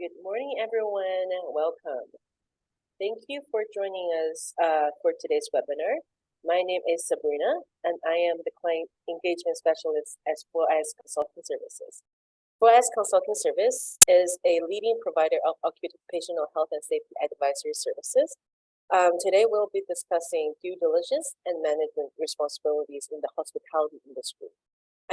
Good morning, everyone, and welcome. Thank you for joining us for today's webinar. My name is Sabrina, and I am the Client Engagement Specialist as well as Consulting Services. FOAS Consulting Service is a leading provider of occupational health and safety advisory services. Today, we'll be discussing due diligence and management responsibilities in the hospitality industry.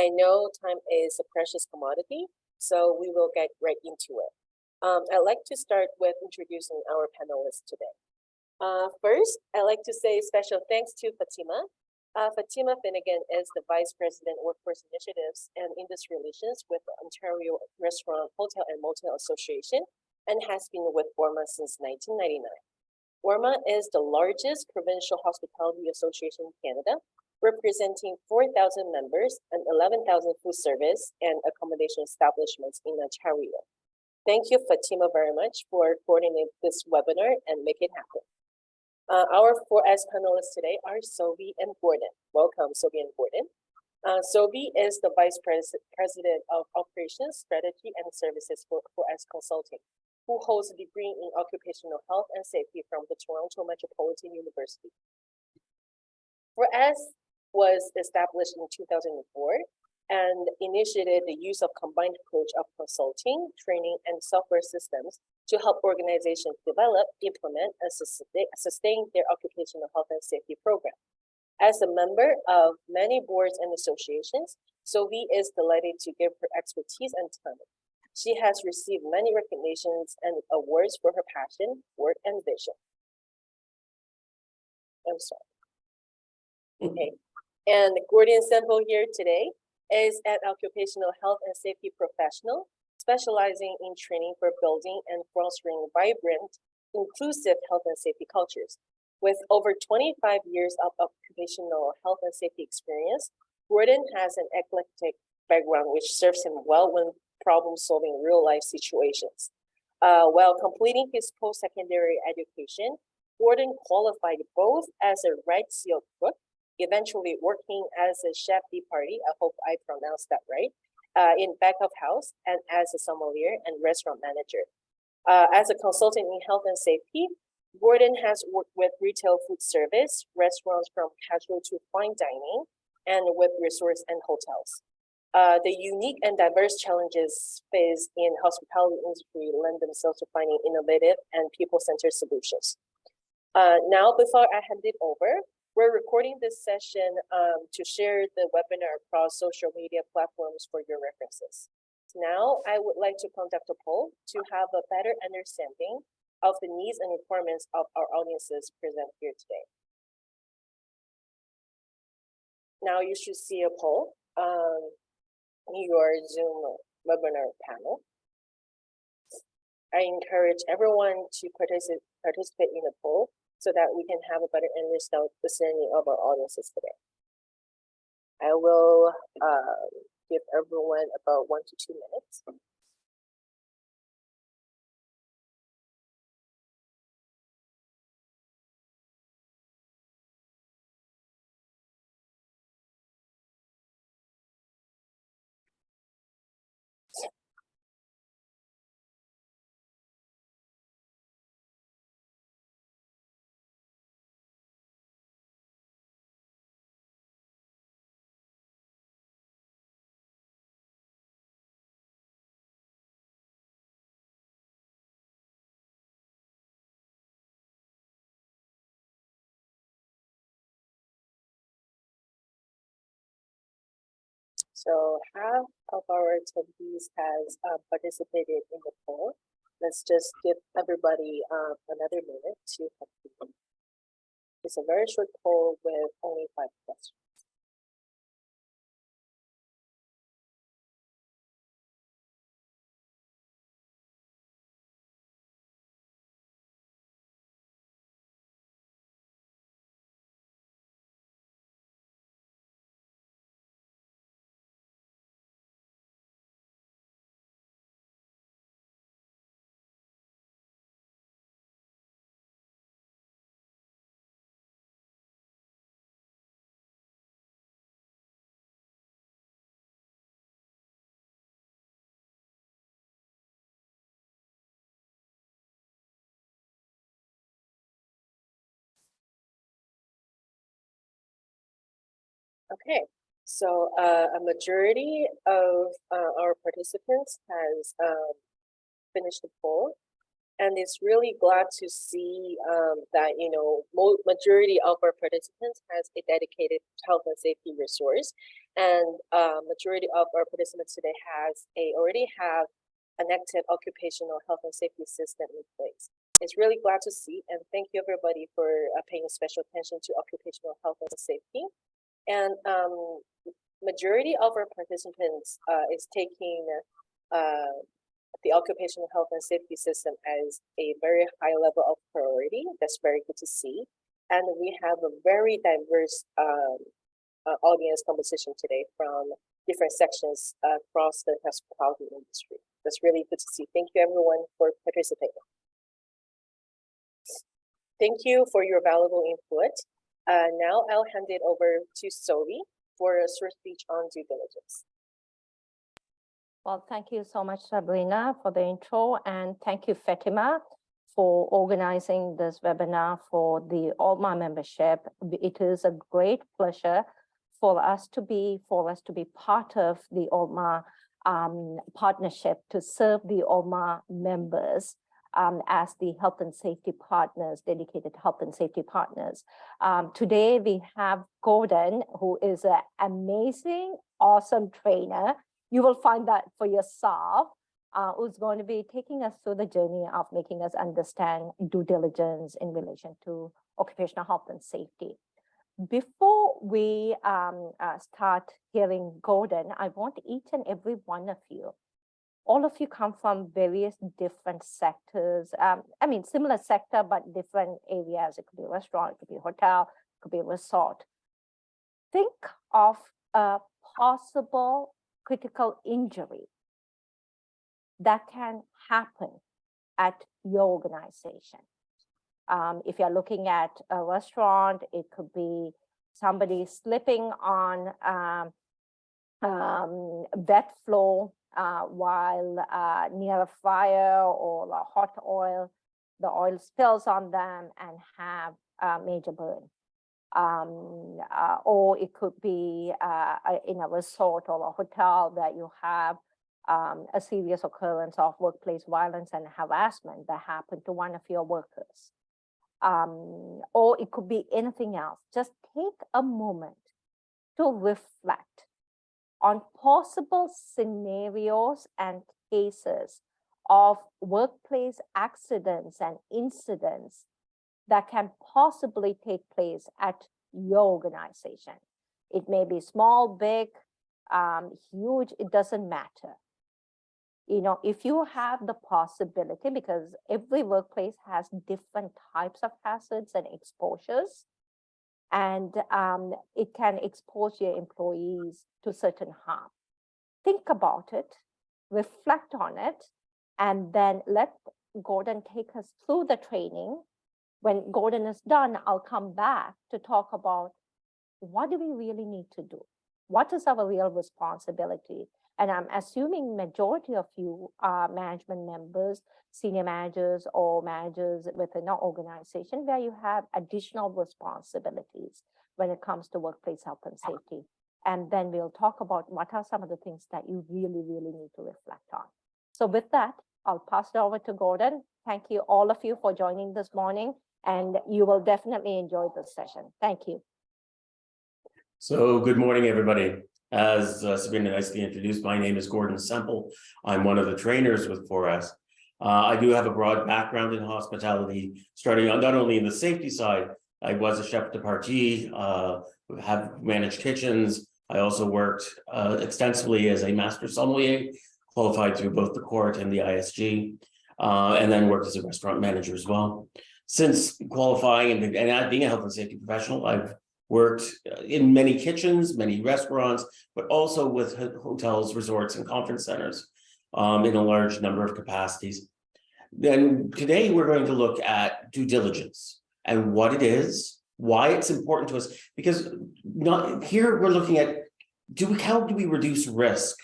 I know time is a precious commodity, so we will get right into it. I'd like to start with introducing our panelists today. First, I'd like to say special thanks to Fatima. Fatima Finnegan is the Vice President, Workforce Initiatives and Industry Relations with the Ontario Restaurant, Hotel and Motel Association and has been with WORMA since 1999. WORMA is the largest provincial hospitality association in Canada, representing 4,000 members and 11,000 food service and accommodation establishments in Ontario. Thank you, Fatima, very much for coordinating this webinar and make it happen. Our 4S panelists today are Sophie and Gordon. Welcome, Sophie and Gordon. Sophie is the Vice President of Operations, Strategy, and Services for 4S Consulting, who holds a degree in Occupational Health and Safety from the Toronto Metropolitan University. 4S was established in 2004 and initiated the use of combined approach of consulting, training, and software systems to help organizations develop, implement, and sustain their occupational health and safety program. As a member of many boards and associations, Sophie is delighted to give her expertise and time. She has received many recognitions and awards for her passion, work, and vision. I'm sorry. Okay. And Gordon Semple here today is an occupational health and safety professional, specializing in training for building and fostering vibrant, inclusive health and safety cultures. With over 25 years of occupational health and safety experience, Gordon has an eclectic background which serves him well when problem-solving real-life situations. While completing his post-secondary education, Gordon qualified both as a Red Seal cook, eventually working as a chef de partie, I hope I pronounced that right, in back of house, and as a sommelier and restaurant manager. As a consultant in health and safety, Gordon has worked with retail food service, restaurants from casual to fine dining, and with resorts and hotels. The unique and diverse challenges faced in hospitality industry lend themselves to finding innovative and people-centered solutions. Now, before I hand it over, we're recording this session to share the webinar across social media platforms for your references. Now, I would like to conduct a poll to have a better understanding of the needs and requirements of our audiences present here today. Now you should see a poll in your Zoom webinar panel. I encourage everyone to participate in the poll so that we can have a better understanding of our audiences today. I will give everyone about 1 to 2 minutes. So half of our attendees has participated in the poll. Let's just give everybody another minute to complete. It's a very short poll with only 5 questions. Okay, so a majority of our participants has finished the poll, and it's really glad to see that majority of our participants has a dedicated health and safety resource, and majority of our participants today already have an active occupational health and safety system in place. It's really glad to see, and thank you everybody for paying special attention to occupational health and safety. And majority of our participants is taking the occupational health and safety system as a very high level of priority. That's very good to see. And we have a very diverse audience composition today from different sections across the hospitality industry. That's really good to see. Thank you everyone for participating. Thank you for your valuable input. Now I'll hand it over to Sophie for a short speech on due diligence. Well, thank you so much, Sabrina, for the intro, and thank you, Fatima, for organizing this webinar for the OLMA membership. It is a great pleasure for us to be part of the OLMA partnership to serve the OLMA members as the health and safety partners, dedicated health and safety partners. Today we have Gordon, who is an amazing, awesome trainer. You will find that for yourself, who's going to be taking us through the journey of making us understand due diligence in relation to occupational health and safety. Before we start hearing Gordon, I want each and every one of you, all of you come from various different sectors. Similar sector, but different areas. It could be a restaurant, it could be a hotel, it could be a resort. Think of a possible critical injury that can happen at your organization. If you're looking at a restaurant, it could be somebody slipping on wet floor while near a fire or a hot oil. The oil spills on them and have a major burn. Or it could be in a resort or a hotel that you have a serious occurrence of workplace violence and harassment that happened to one of your workers. Or it could be anything else. Just take a moment to reflect on possible scenarios and cases of workplace accidents and incidents that can possibly take place at your organization. It may be small, big, huge, it doesn't matter. If you have the possibility, because every workplace has different types of hazards and exposures, and it can expose your employees to certain harm. Think about it, reflect on it, and then let Gordon take us through the training. When Gordon is done, I'll come back to talk about what do we really need to do? What is our real responsibility? And I'm assuming majority of you are management members, senior managers, or managers within an organization where you have additional responsibilities when it comes to workplace health and safety. And then we'll talk about what are some of the things that you really, really need to reflect on. So with that, I'll pass it over to Gordon. Thank you, all of you, for joining this morning, and you will definitely enjoy this session. Thank you. So good morning, everybody. As Sabrina nicely introduced, my name is Gordon Semple. I'm one of the trainers with 4S. I do have a broad background in hospitality, starting on not only in the safety side. I was a chef de partie, have managed kitchens. I also worked extensively as a master sommelier, qualified through both the court and the ISG, and then worked as a restaurant manager as well. Since qualifying and being a health and safety professional, I've worked in many kitchens, many restaurants, but also with hotels, resorts, and conference centers in a large number of capacities. Then today we're going to look at due diligence and what it is, why it's important to us, because here we're looking at how do we reduce risk?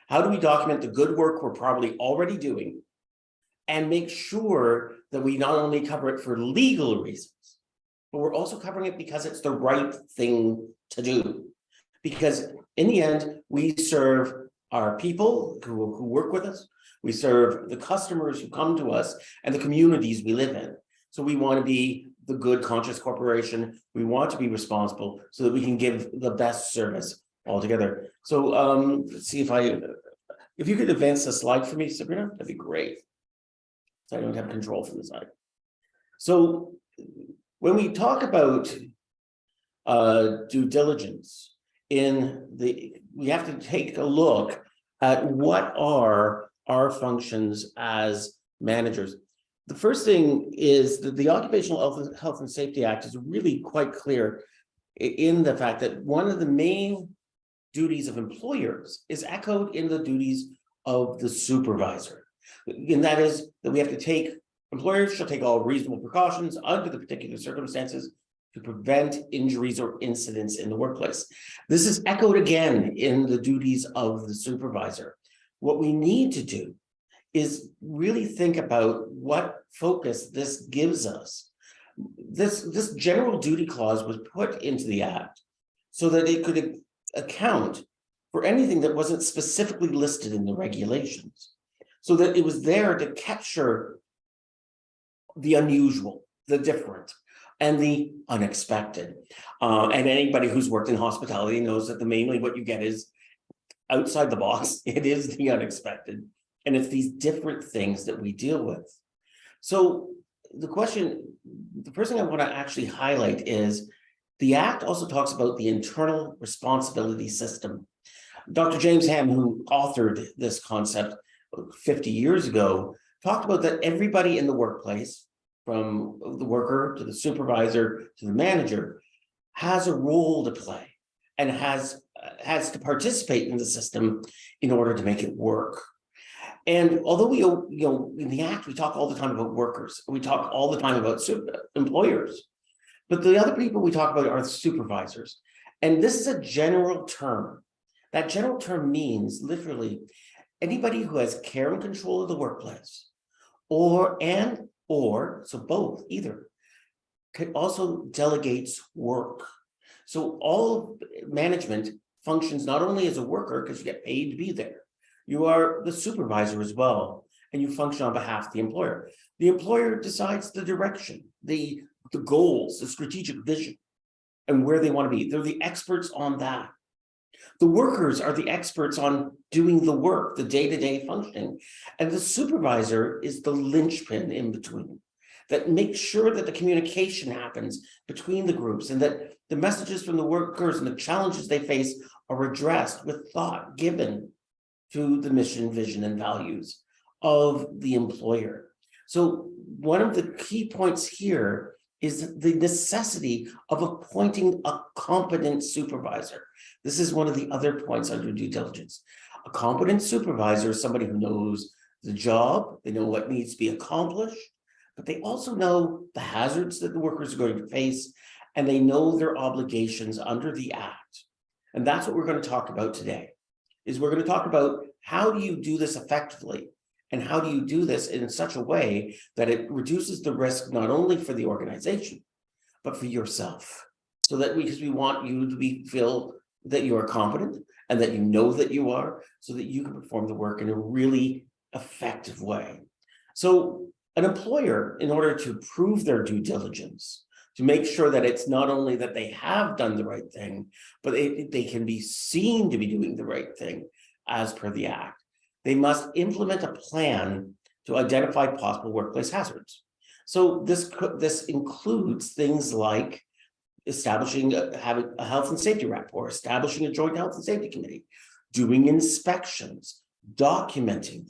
How do we document the good work we're probably already doing and make sure that we not only cover it for legal reasons, but we're also covering it because it's the right thing to do. Because in the end, we serve our people who work with us, we serve the customers who come to us, and the communities we live in. So we want to be the good, conscious corporation. We want to be responsible so that we can give the best service altogether. So let's see if you could advance the slide for me, Sabrina, that'd be great. So I don't have control from the side. So when we talk about due diligence, we have to take a look at what are our functions as managers. The first thing is that the Occupational Health and Safety Act is really quite clear in the fact that one of the main duties of employers is echoed in the duties of the supervisor. And that is that we have to take, employers shall take all reasonable precautions under the particular circumstances to prevent injuries or incidents in the workplace. This is echoed again in the duties of the supervisor. What we need to do is really think about what focus this gives us. This general duty clause was put into the act so that it could account for anything that wasn't specifically listed in the regulations, so that it was there to capture the unusual, the different, and the unexpected. And anybody who's worked in hospitality knows that mainly what you get is outside the box. It is the unexpected. And it's these different things that we deal with. So the first thing I want to actually highlight is the Act also talks about the internal responsibility system. Dr. James Ham, who authored this concept 50 years ago, talked about that everybody in the workplace, from the worker to the supervisor to the manager, has a role to play and has to participate in the system in order to make it work. And although we, in the Act, we talk all the time about workers, we talk all the time about employers, but the other people we talk about are the supervisors. And this is a general term. That general term means literally anybody who has care and control of the workplace, or so both, either, can also delegates work. So all management functions not only as a worker, because you get paid to be there, you are the supervisor as well, and you function on behalf of the employer. The employer decides the direction, the goals, the strategic vision, and where they want to be. They're the experts on that. The workers are the experts on doing the work, the day-to-day functioning, and the supervisor is the linchpin in between that makes sure that the communication happens between the groups and that the messages from the workers and the challenges they face are addressed with thought given to the mission, vision, and values of the employer. So one of the key points here is the necessity of appointing a competent supervisor. This is one of the other points under due diligence. A competent supervisor is somebody who knows the job, they know what needs to be accomplished, but they also know the hazards that the workers are going to face, and they know their obligations under the Act. And that's what we're going to talk about today, is we're going to talk about how do you do this effectively, and how do you do this in such a way that it reduces the risk not only for the organization, but for yourself. So that because we want you to feel that you are competent and that you know that you are, so that you can perform the work in a really effective way. So an employer, in order to prove their due diligence, to make sure that it's not only that they have done the right thing, but they can be seen to be doing the right thing as per the Act, they must implement a plan to identify possible workplace hazards. So this includes things like having a health and safety rep, or establishing a joint health and safety committee, doing inspections, documenting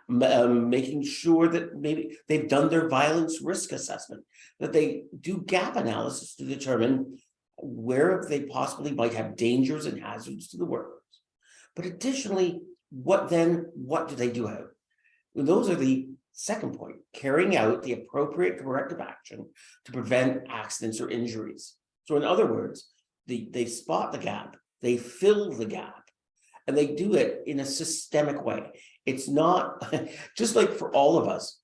them, making sure that maybe they've done their violence risk assessment, that they do gap analysis to determine where they possibly might have dangers and hazards to the workers. But additionally, what do they do? Well, those are the second point, carrying out the appropriate corrective action to prevent accidents or injuries. So in other words, they spot the gap, they fill the gap, and they do it in a systemic way. It's not, just like for all of us,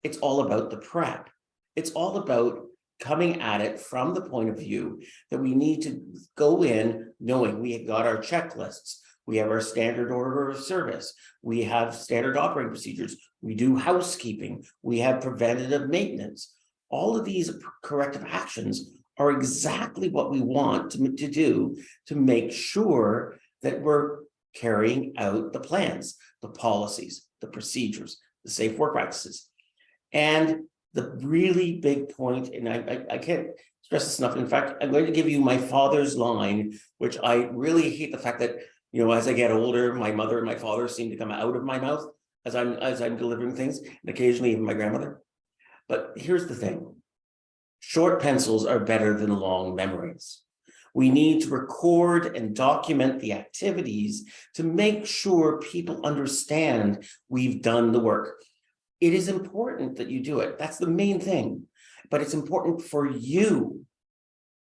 it's all about the prep. It's all about coming at it from the point of view that we need to go in knowing we have got our checklists, we have our standard order of service, we have standard operating procedures, we do housekeeping, we have preventative maintenance. All of these corrective actions are exactly what we want to do to make sure that we're carrying out the plans, the policies, the procedures, the safe work practices. And the really big point, and I can't stress this enough. In fact, I'm going to give you my father's line, which I really hate the fact that, you know, as I get older, my mother and my father seem to come out of my mouth as I'm delivering things, and occasionally even my grandmother. But here's the thing. Short pencils are better than long memories. We need to record and document the activities to make sure people understand we've done the work. It is important that you do it. That's the main thing. But it's important for you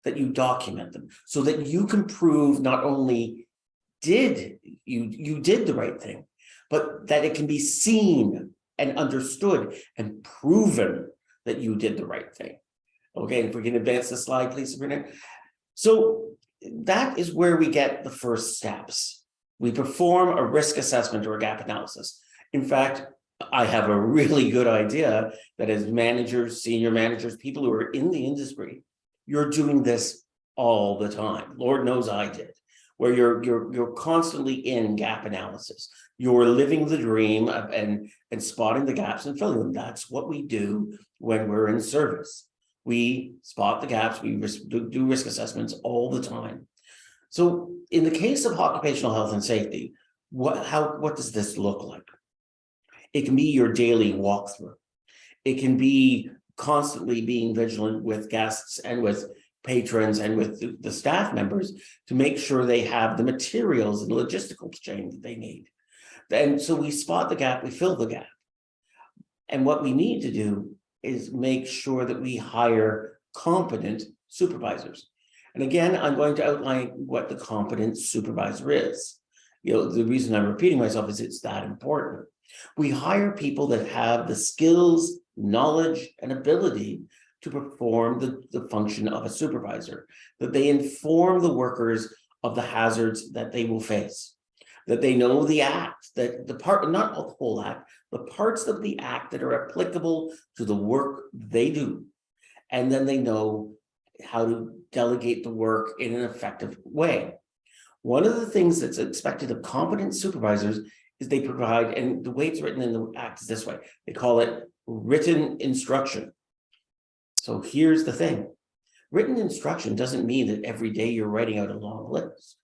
that you document them so that you can prove not only did you did the right thing, but that it can be seen and understood and proven that you did the right thing. Okay, if we can advance the slide, please, Sabrina. So that is where we get the first steps. We perform a risk assessment or a gap analysis. In fact, I have a really good idea that as managers, senior managers, people who are in the industry, you're doing this all the time. Lord knows I did, where you're constantly in gap analysis. You're living the dream and spotting the gaps and filling them. That's what we do when we're in service. We spot the gaps, we do risk assessments all the time. So in the case of occupational health and safety, what does this look like? It can be your daily walkthrough. It can be constantly being vigilant with guests and with patrons and with the staff members to make sure they have the materials and logistical chain that they need. And so we spot the gap, we fill the gap. And what we need to do is make sure that we hire competent supervisors. And again, I'm going to outline what the competent supervisor is. You know, the reason I'm repeating myself is it's that important. We hire people that have the skills, knowledge, and ability to perform the function of a supervisor, that they inform the workers of the hazards that they will face, that they know the act, that the part, not the whole act, the parts of the act that are applicable to the work they do. And then they know how to delegate the work in an effective way. One of the things that's expected of competent supervisors is they provide, and the way it's written in the act is this way, they call it written instruction. So here's the thing. Written instruction doesn't mean that every day you're writing out a long list.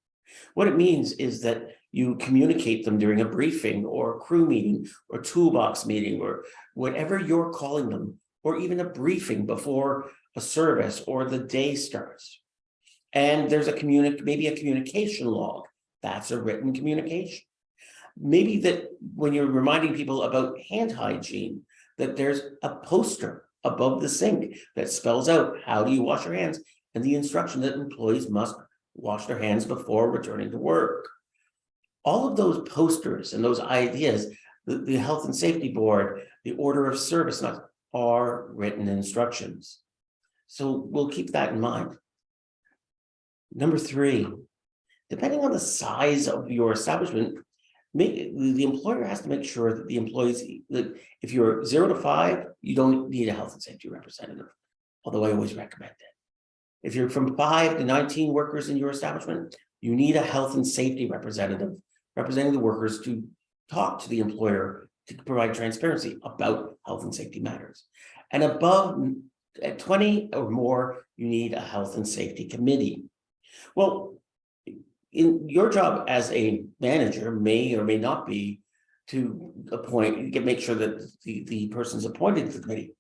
What it means is that you communicate them during a briefing or a crew meeting or toolbox meeting or whatever you're calling them, or even a briefing before a service or the day starts. And there's maybe a communication log. That's a written communication. Maybe that when you're reminding people about hand hygiene, that there's a poster above the sink that spells out how do you wash your hands and the instruction that employees must wash their hands before returning to work. All of those posters and those ideas, the Health and Safety Board, the Order of Service, are written instructions. So we'll keep that in mind. Number 3, depending on the size of your establishment, the employer has to make sure that the employees, that if you're 0 to 5, you don't need a health and safety representative, although I always recommend it. If you're from 5 to 19 workers in your establishment, you need a health and safety representative representing the workers to talk to the employer to provide transparency about health and safety matters. And above at 20 or more, you need a health and safety committee. Well, in your job as a manager may or may not be to make sure that the person's appointed to the committee.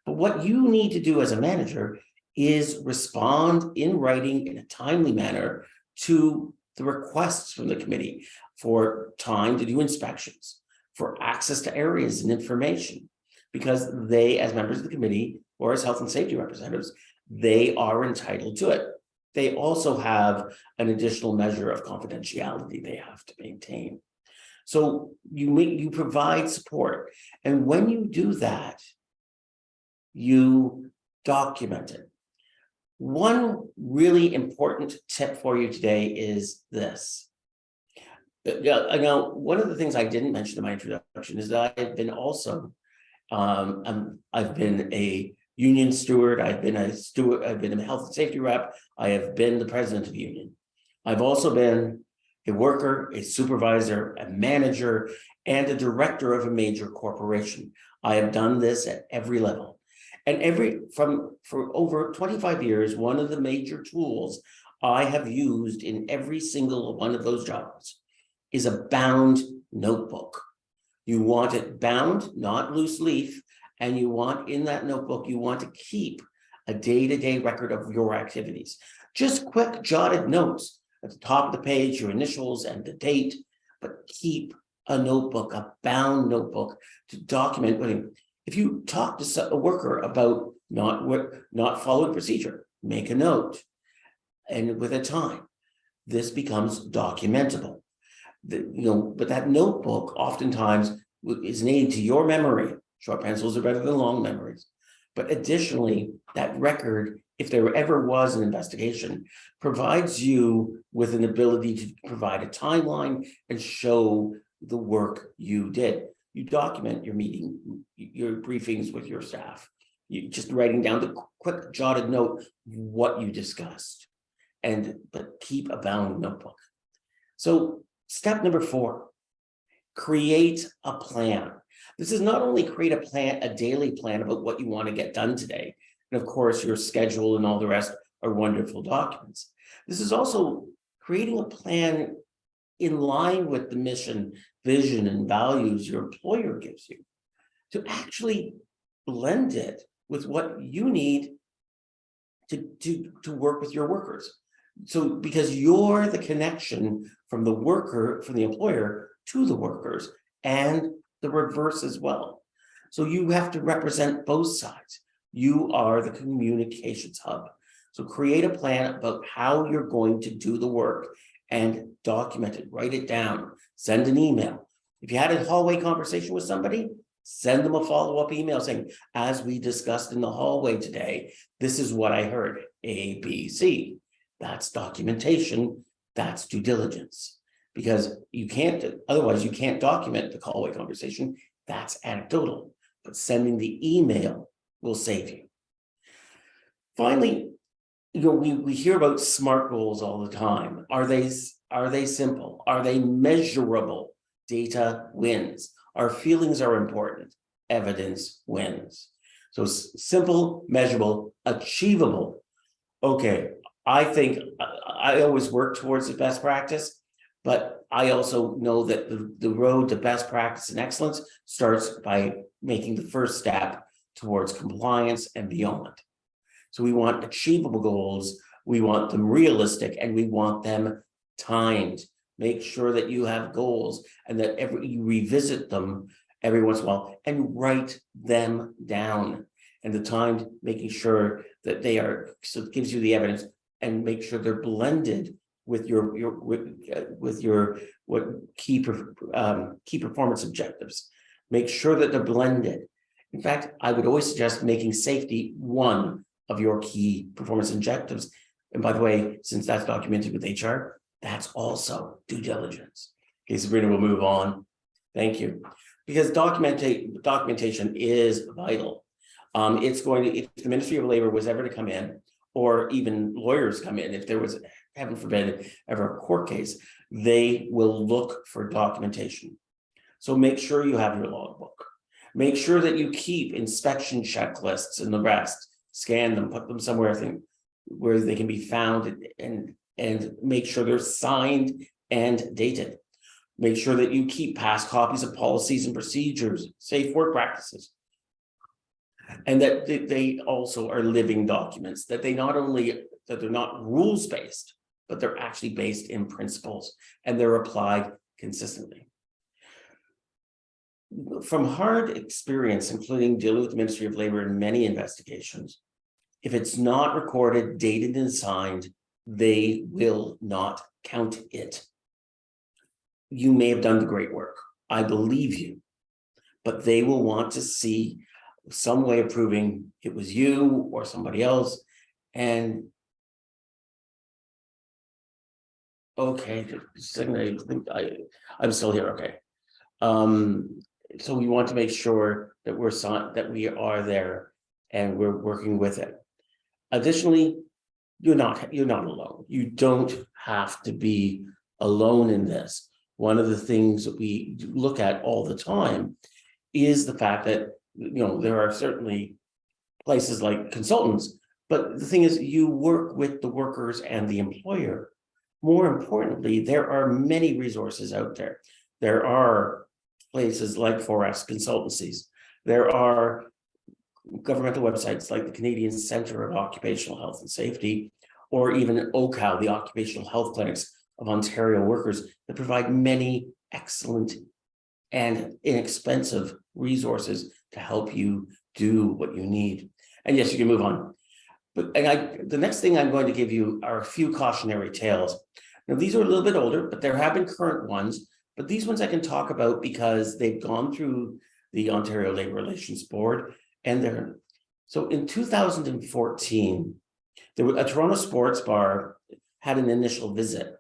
But what you need to do as a manager is respond in writing in a timely manner to the requests from the committee for time to do inspections, for access to areas and information, because they, as members of the committee or as health and safety representatives, they are entitled to it. They also have an additional measure of confidentiality they have to maintain. So you provide support. And when you do that, you document it. One really important tip for you today is this. Now, one of the things I didn't mention in my introduction is that I've been also, I've been a union steward, I've been a health and safety rep, I have been the president of the union. I've also been a worker, a supervisor, a manager, and a director of a major corporation. I have done this at every level. And for over 25 years, one of the major tools I have used in every single one of those jobs is a bound notebook. You want it bound, not loose leaf, and you want in that notebook, you want to keep a day-to-day record of your activities. Just quick jotted notes at the top of the page, your initials and the date, but keep a notebook, a bound notebook to document what. If you talk to a worker about not following procedure, make a note, and with a time, this becomes documentable. But that notebook oftentimes is needed to your memory. Short pencils are better than long memories. But additionally, that record, if there ever was an investigation, provides you with an ability to provide a timeline and show the work you did. You document your meeting, your briefings with your staff. You just writing down the quick jotted note what you discussed, but keep a bound notebook. So step number 4, create a plan. This is not only create a plan, a daily plan about what you want to get done today. And of course, your schedule and all the rest are wonderful documents. This is also creating a plan in line with the mission, vision, and values your employer gives you, to actually blend it with what you need to work with your workers. So because you're the connection from the worker, from the employer to the workers, and the reverse as well. So you have to represent both sides. You are the communications hub. So create a plan about how you're going to do the work and document it, write it down, send an email. If you had a hallway conversation with somebody, send them a follow-up email saying, as we discussed in the hallway today, this is what I heard, A, B, C. That's documentation, that's due diligence. Because otherwise you can't document the hallway conversation, that's anecdotal. But sending the email will save you. Finally, we hear about SMART goals all the time. Are they simple? Are they measurable? Data wins. Our feelings are important. Evidence wins. So simple, measurable, achievable. Okay, I think I always work towards the best practice, but I also know that the road to best practice and excellence starts by making the first step towards compliance and beyond. So we want achievable goals, we want them realistic, and we want them timed. Make sure that you have goals and that you revisit them every once in a while and write them down. And the timed, making sure that they are, so it gives you the evidence, and make sure they're blended with your key performance objectives. Make sure that they're blended. In fact, I would always suggest making safety one of your key performance objectives. And by the way, since that's documented with HR, that's also due diligence. Okay, Sabrina, we'll move on. Thank you. Because documentation is vital. It's going to, if the Ministry of Labor was ever to come in, or even lawyers come in, if there was, heaven forbid, ever a court case, they will look for documentation. So make sure you have your logbook. Make sure that you keep inspection checklists and the rest. Scan them, put them somewhere where they can be found, and make sure they're signed and dated. Make sure that you keep past copies of policies and procedures, safe work practices, and that they also are living documents, that they're not rules-based, but they're actually based in principles and they're applied consistently. From hard experience, including dealing with the Ministry of Labor in many investigations, if it's not recorded, dated, and signed, they will not count it. You may have done the great work. I believe you, but they will want to see some way of proving it was you or somebody else, And okay, just a second, I think I'm still here. Okay. So we want to make sure that that we are there and we're working with it. Additionally, you're not alone. You don't have to be alone in this. One of the things that we look at all the time is the fact that, there are certainly places like consultants, but the thing is you work with the workers and the employer. More importantly, there are many resources out there. There are places like 4S consultancies. There are governmental websites like the Canadian Centre of Occupational Health and Safety, or even OCAL, the Occupational Health Clinics of Ontario Workers, that provide many excellent and inexpensive resources to help you do what you need. And yes, you can move on. But the next thing I'm going to give you are a few cautionary tales. Now, these are a little bit older, but there have been current ones. But these ones I can talk about because they've gone through the Ontario Labour Relations Board. And so in 2014, a Toronto sports bar had an initial visit.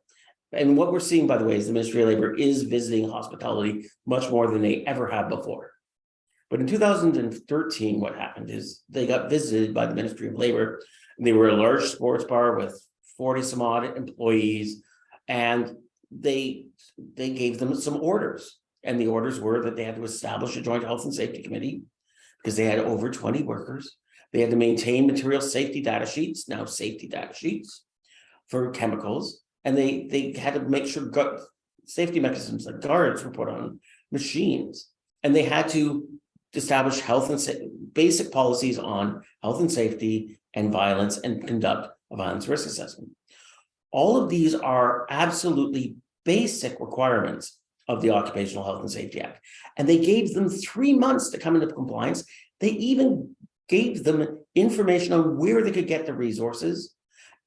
And what we're seeing, by the way, is the Ministry of Labour is visiting hospitality much more than they ever have before. But in 2013, what happened is they got visited by the Ministry of Labour. They were a large sports bar with 40 some odd employees, and they gave them some orders. And the orders were that they had to establish a joint health and safety committee because they had over 20 workers. They had to maintain material safety data sheets, now safety data sheets for chemicals. And they had to make sure safety mechanisms like guards were put on machines. And they had to establish basic policies on health and safety and violence and conduct a violence risk assessment. All of these are absolutely basic requirements of the Occupational Health and Safety Act. And they gave them 3 months to come into compliance. They even gave them information on where they could get the resources.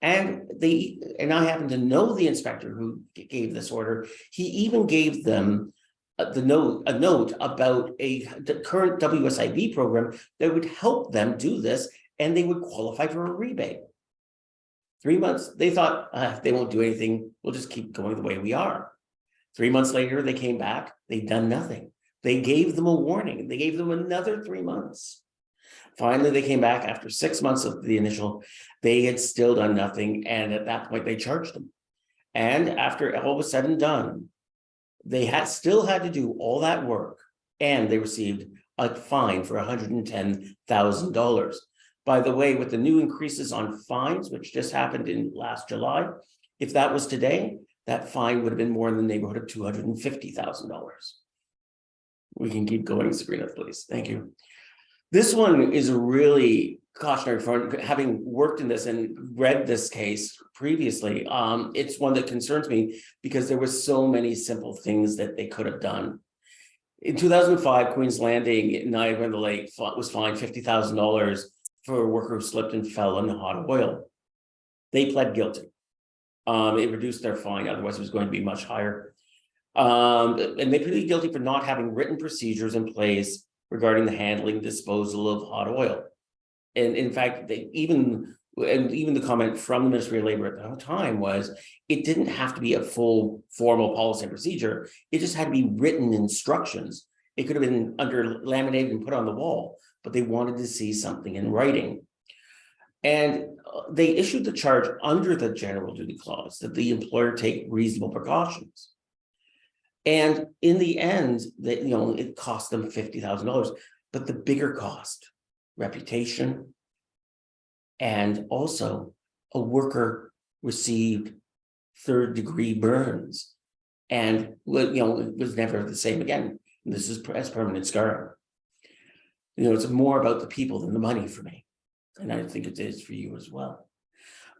And I happen to know the inspector who gave this order. He even gave them a note about the current WSIB program that would help them do this, and they would qualify for a rebate. 3 months, they thought, they won't do anything, we'll just keep going the way we are. 3 months later, they came back, they'd done nothing. They gave them a warning, they gave them another 3 months. Finally, they came back after 6 months of the initial, they had still done nothing, and at that point, they charged them. And after all was said and done, they still had to do all that work, and they received a fine for $110,000. By the way, with the new increases on fines, which just happened in last July, if that was today, that fine would have been more in the neighborhood of $250,000. We can keep going, Sabrina, please. Thank you. This one is really cautionary for having worked in this and read this case previously. It's one that concerns me because there were so many simple things that they could have done. In 2005, Queen's Landing in Niagara-on-the-Lake was fined $50,000 for a worker who slipped and fell in the hot oil. They pled guilty. It reduced their fine, otherwise it was going to be much higher. And they pleaded guilty for not having written procedures in place regarding the handling and disposal of hot oil. And in fact, even the comment from the Ministry of Labour at the time was, it didn't have to be a full formal policy and procedure. It just had to be written instructions. It could have been laminated and put on the wall, but they wanted to see something in writing. And they issued the charge under the general duty clause that the employer take reasonable precautions. And in the end, it cost them $50,000, but the bigger cost, reputation, and also a worker received third-degree burns, and it was never the same again. This is as permanent scarring. It's more about the people than the money for me, and I think it is for you as well.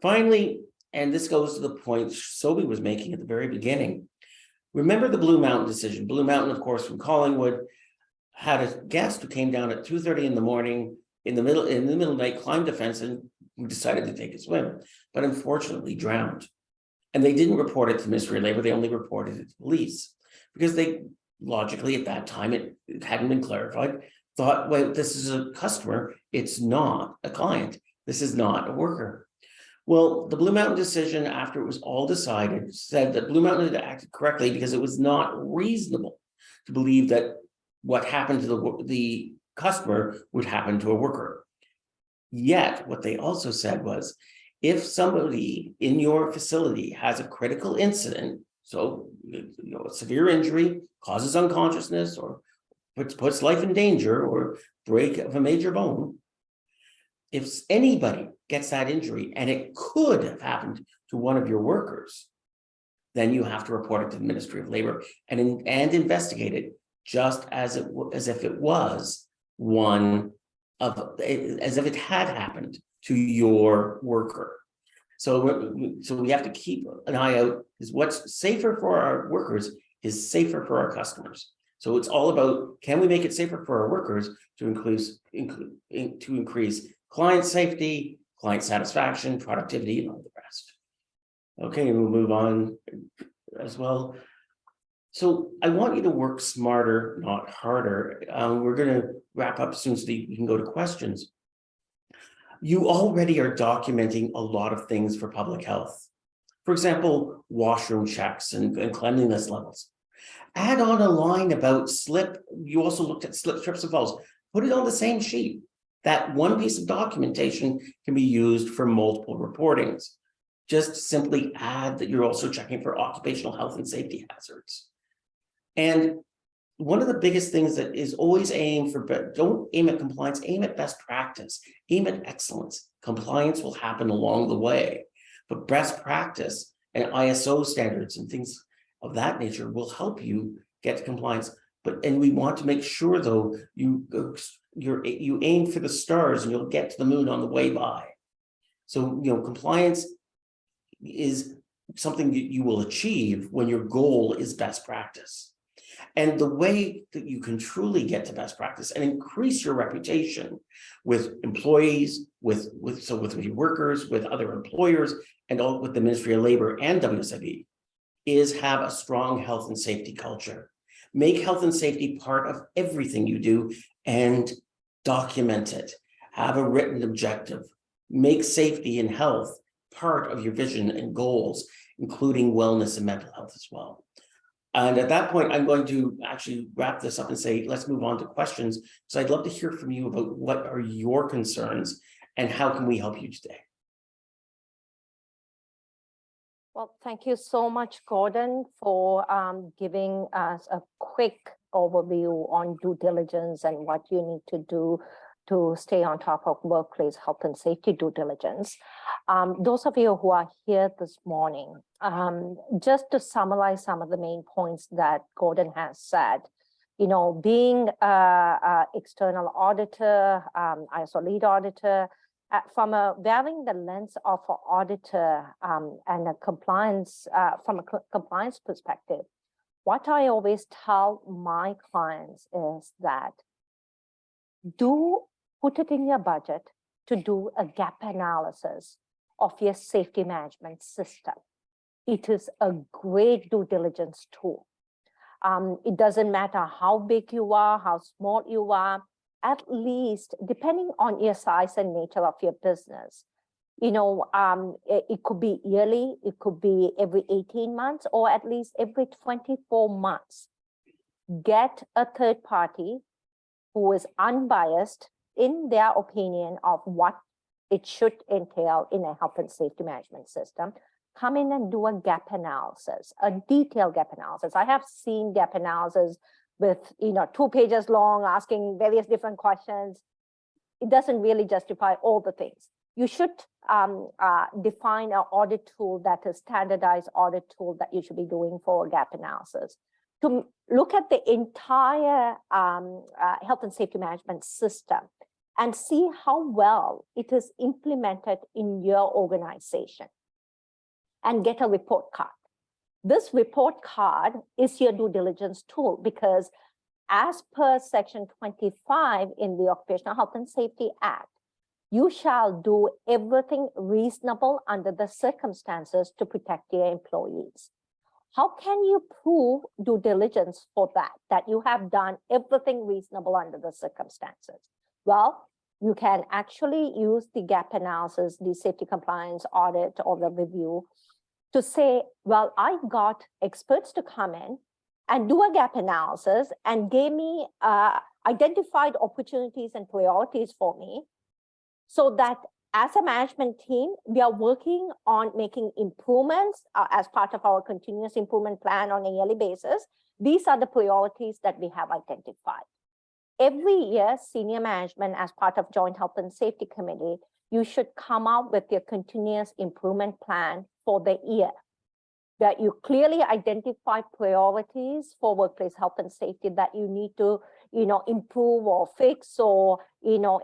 Finally, and this goes to the point Sobi was making at the very beginning. Remember the Blue Mountain decision. Blue Mountain, of course, from Collingwood, had a guest who came down at 2:30 in the morning in the middle of the night, climbed a fence, and decided to take a swim, but unfortunately drowned. And they didn't report it to the Ministry of Labour. They only reported it to police because they logically at that time, it hadn't been clarified, thought, well, this is a customer. It's not a client. This is not a worker. Well, the Blue Mountain decision, after it was all decided, said that Blue Mountain had acted correctly because it was not reasonable to believe that what happened to the customer would happen to a worker. Yet, what they also said was, if somebody in your facility has a critical incident, so a severe injury, causes unconsciousness, or puts life in danger, or break of a major bone, if anybody gets that injury and it could have happened to one of your workers, then you have to report it to the Ministry of Labor and investigate it just as if it was one of, as if it had happened to your worker. So we have to keep an eye out, because what's safer for our workers is safer for our customers. So it's all about, can we make it safer for our workers to increase client safety, client satisfaction, productivity, and all the rest. Okay, we'll move on as well. So I want you to work smarter, not harder. We're going to wrap up soon so that you can go to questions. You already are documenting a lot of things for public health. For example, washroom checks and cleanliness levels. Add on a line about slip. You also looked at slip, trips, and falls. Put it on the same sheet. That one piece of documentation can be used for multiple reportings. Just simply add that you're also checking for occupational health and safety hazards. And one of the biggest things that is always aim for, but don't aim at compliance, aim at best practice, aim at excellence. Compliance will happen along the way, but best practice and ISO standards and things of that nature will help you get to compliance. And we want to make sure, though, you aim for the stars and you'll get to the moon on the way by. So, compliance is something that you will achieve when your goal is best practice. And the way that you can truly get to best practice and increase your reputation with employees, with your workers, with other employers, and all with the Ministry of Labor and WSIB, is have a strong health and safety culture. Make health and safety part of everything you do and document it. Have a written objective. Make safety and health part of your vision and goals, including wellness and mental health as well. And at that point, I'm going to actually wrap this up and say, let's move on to questions. So I'd love to hear from you about what are your concerns and how can we help you today? Well, thank you so much, Gordon, for giving us a quick overview on due diligence and what you need to do to stay on top of workplace health and safety due diligence. Those of you who are here this morning, just to summarize some of the main points that Gordon has said, being an external auditor, ISO lead auditor, from varying the lens of an auditor and a compliance, from a compliance perspective, what I always tell my clients is that put it in your budget to do a gap analysis of your safety management system. It is a great due diligence tool. It doesn't matter how big you are, how small you are, at least depending on your size and nature of your business. It could be yearly, it could be every 18 months, or at least every 24 months. Get a third party who is unbiased in their opinion of what it should entail in a health and safety management system. Come in and do a gap analysis, a detailed gap analysis. I have seen gap analysis with 2 pages long, asking various different questions. It doesn't really justify all the things. You should define an audit tool that is standardized audit tool that you should be doing for a gap analysis. To look at the entire health and safety management system and see how well it is implemented in your organization and get a report card. This report card is your due diligence tool because as per Section 25 in the Occupational Health and Safety Act, you shall do everything reasonable under the circumstances to protect your employees. How can you prove due diligence for that you have done everything reasonable under the circumstances? Well, you can actually use the gap analysis, the safety compliance audit or the review to say, well, I got experts to come in and do a gap analysis and gave me identified opportunities and priorities for me, so that as a management team, we are working on making improvements as part of our continuous improvement plan on a yearly basis. These are the priorities that we have identified. Every year, senior management, as part of Joint Health and Safety Committee, you should come out with your continuous improvement plan for the year, that you clearly identify priorities for workplace health and safety that you need to, improve or fix or,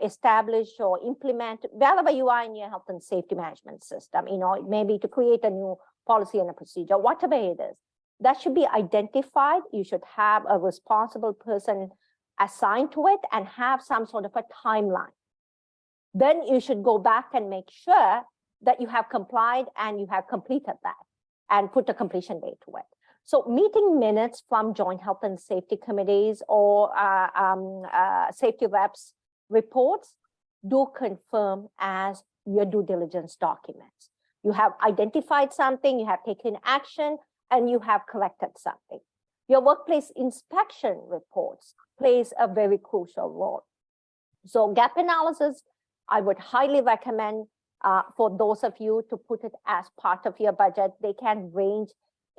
establish or implement wherever you are in your health and safety management system. It may be to create a new policy and a procedure, whatever it is. That should be identified. You should have a responsible person assigned to it and have some sort of a timeline. Then you should go back and make sure that you have complied and you have completed that and put a completion date to it. So meeting minutes from Joint Health and Safety Committees or safety reps reports do confirm as your due diligence documents. You have identified something, you have taken action, and you have corrected something. Your workplace inspection reports plays a very crucial role. So gap analysis, I would highly recommend for those of you to put it as part of your budget. They can range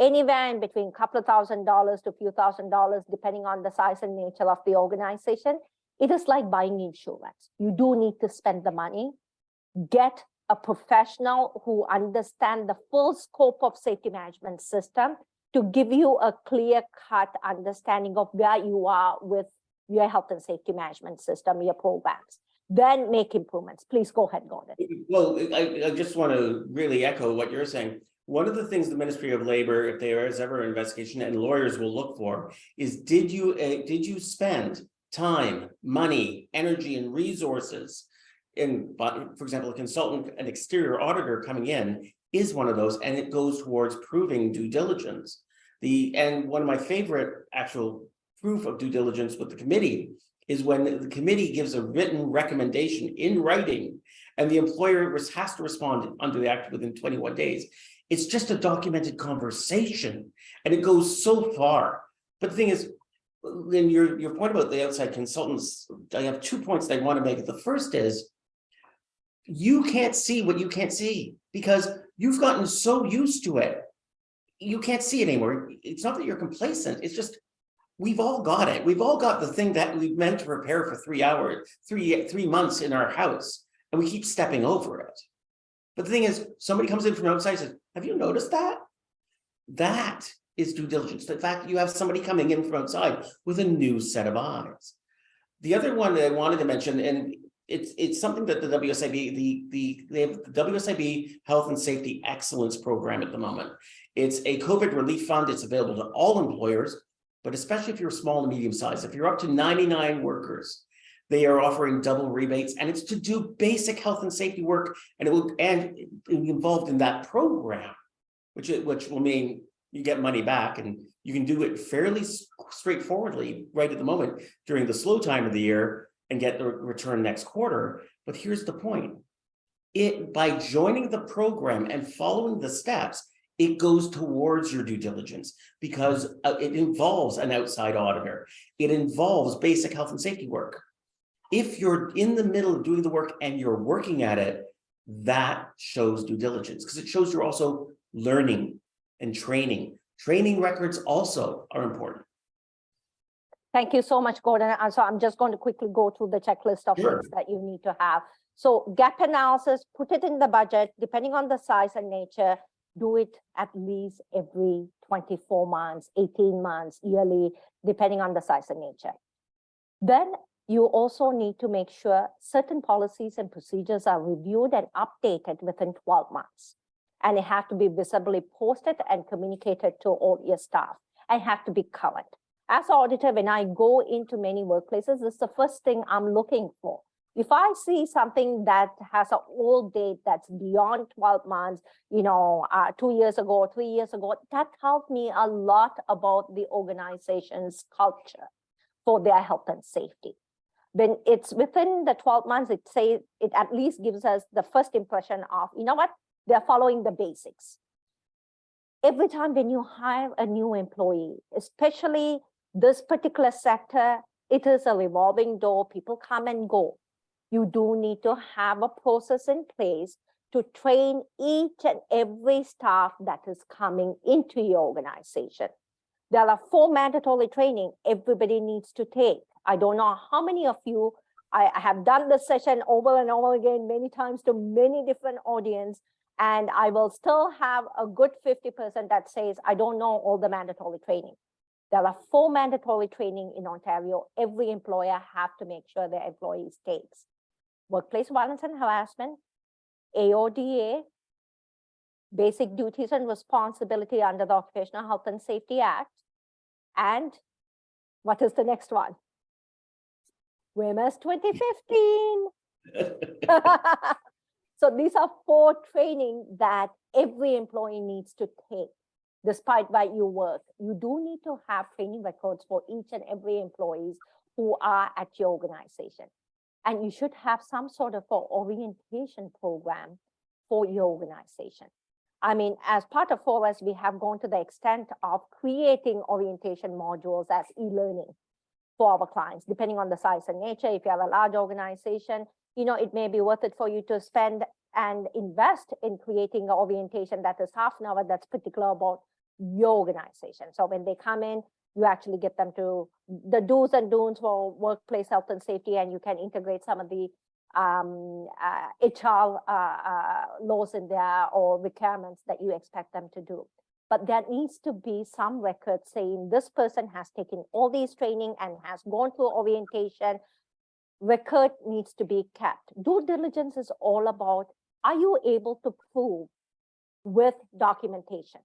anywhere in between a couple of $1,000s to a few $1,000s, depending on the size and nature of the organization. It is like buying insurance. You do need to spend the money. Get a professional who understands the full scope of safety management system to give you a clear-cut understanding of where you are with your health and safety management system, your programs. Then make improvements. Please go ahead, Gordon. Well, I just want to really echo what you're saying. One of the things the Ministry of Labor, if there is ever an investigation, and lawyers will look for, is did you spend time, money, energy, and resources in, for example, a consultant, an exterior auditor coming in is one of those, and it goes towards proving due diligence. And one of my favorite actual proof of due diligence with the committee is when the committee gives a written recommendation in writing, and the employer has to respond under the act within 21 days. It's just a documented conversation, and it goes so far. But the thing is, in your point about the outside consultants, I have 2 points that I want to make. The first is, you can't see what you can't see because you've gotten so used to it. You can't see it anymore. It's not that you're complacent. It's just, we've all got it. We've all got the thing that we've meant to repair for 3 hours, three months in our house, and we keep stepping over it. But the thing is, somebody comes in from outside and says, have you noticed that? That is due diligence. The fact that you have somebody coming in from outside with a new set of eyes. The other one that I wanted to mention, and it's something that the WSIB, they have the WSIB Health and Safety Excellence Program at the moment. It's a COVID relief fund. It's available to all employers, but especially if you're small and medium sized. If you're up to 99 workers, they are offering double rebates, and it's to do basic health and safety work, and it will be involved in that program, which will mean you get money back, and you can do it fairly straightforwardly right at the moment during the slow time of the year and get the return next quarter. But here's the point. By joining the program and following the steps, it goes towards your due diligence because it involves an outside auditor. It involves basic health and safety work. If you're in the middle of doing the work and you're working at it, that shows due diligence because it shows you're also learning and training. Training records also are important. Thank you so much, Gordon. And so I'm just going to quickly go through the checklist of things that you need to have. So gap analysis, put it in the budget, depending on the size and nature, do it at least every 24 months, 18 months, yearly, depending on the size and nature. Then you also need to make sure certain policies and procedures are reviewed and updated within 12 months. And they have to be visibly posted and communicated to all your staff and have to be current. As an auditor, when I go into many workplaces, this is the first thing I'm looking for. If I see something that has an old date that's beyond 12 months, 2 years ago, 3 years ago, that tells me a lot about the organization's culture for their health and safety. When it's within the 12 months, it says it at least gives us the first impression of, you know what, they're following the basics. Every time when you hire a new employee, especially this particular sector, it is a revolving door. People come and go. You do need to have a process in place to train each and every staff that is coming into your organization. There are 4 mandatory training everybody needs to take. I don't know how many of you, I have done this session over and over again, many times to many different audience, and I will still have a good 50% that says, I don't know all the mandatory training. There are 4 mandatory training in Ontario. Every employer have to make sure their employees takes. Workplace violence and harassment, AODA, basic duties and responsibility under the Occupational Health and Safety Act, and what is the next one? WMS 2015. So these are 4 training that every employee needs to take, despite where you work. You do need to have training records for each and every employees who are at your organization. And you should have some sort of orientation program for your organization. I mean, as part of 4S, we have gone to the extent of creating orientation modules as e-learning for our clients, depending on the size and nature. If you have a large organization, you know, it may be worth it for you to spend and invest in creating an orientation that is half an hour that's particular about your organization. So when they come in, you actually get them to the do's and don'ts for workplace health and safety, and you can integrate some of the HR laws in there or requirements that you expect them to do. But there needs to be some record saying this person has taken all these training and has gone through orientation. Record needs to be kept. Due diligence is all about, are you able to prove with documentation?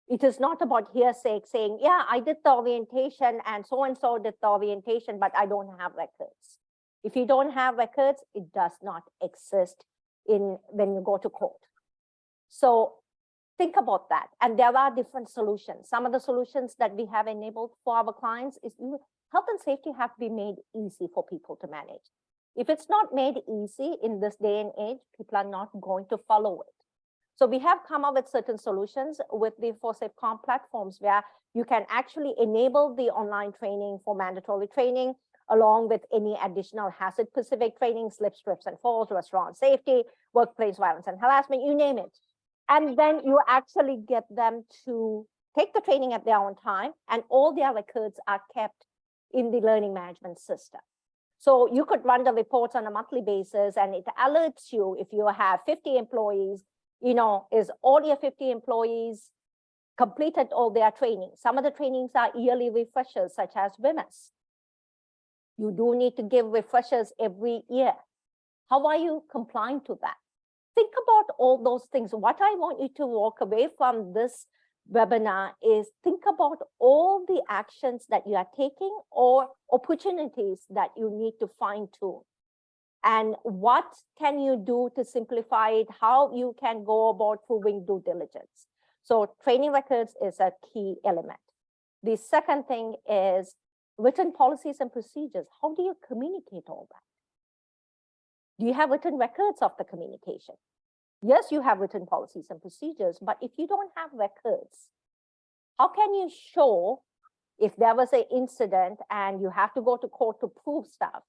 It is not about hearsay saying, yeah, I did the orientation and so did the orientation, but I don't have records. If you don't have records, it does not exist when you go to court. So think about that. And there are different solutions. Some of the solutions that we have enabled for our clients is health and safety have to be made easy for people to manage. If it's not made easy in this day and age, people are not going to follow it. So we have come up with certain solutions with the ForSafeCom platforms where you can actually enable the online training for mandatory training, along with any additional hazard-specific training, slip, trips, and falls, restaurant safety, workplace violence and harassment, you name it. And then you actually get them to take the training at their own time, and all their records are kept in the learning management system. So you could run the reports on a monthly basis, and it alerts you if you have 50 employees, you know, is all your 50 employees completed all their training. Some of the trainings are yearly refreshers, such as WMS. You do need to give refreshers every year. How are you complying to that? Think about all those things. What I want you to walk away from this webinar is think about all the actions that you are taking or opportunities that you need to fine tune. And what can you do to simplify it, how you can go about proving due diligence. So training records is a key element. The second thing is written policies and procedures. How do you communicate all that? Do you have written records of the communication? Yes, you have written policies and procedures, but if you don't have records, how can you show if there was an incident and you have to go to court to prove stuff?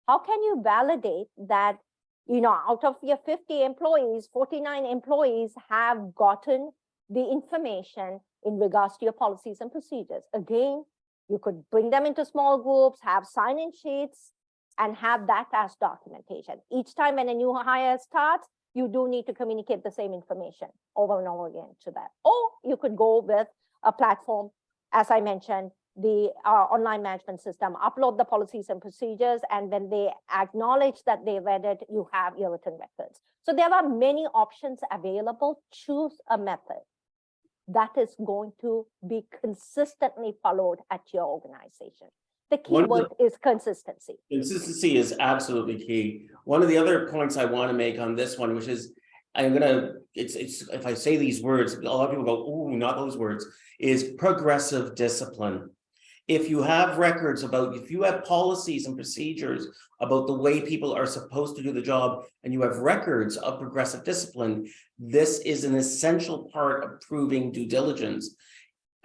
How can you validate that, you know, out of your 50 employees, 49 employees have gotten the information in regards to your policies and procedures? Again, you could bring them into small groups, have sign-in sheets, and have that as documentation. Each time when a new hire starts, you do need to communicate the same information over and over again to that. Or you could go with a platform, as I mentioned, the online management system, upload the policies and procedures, and when they acknowledge that they read it, you have your written records. So there are many options available. Choose a method that is going to be consistently followed at your organization. The key word is consistency. Consistency is absolutely key. One of the other points I want to make on this one, which is, it's if I say these words, a lot of people go, "Ooh, not those words," is progressive discipline. If you have records about, if you have policies and procedures about the way people are supposed to do the job, and you have records of progressive discipline, this is an essential part of proving due diligence.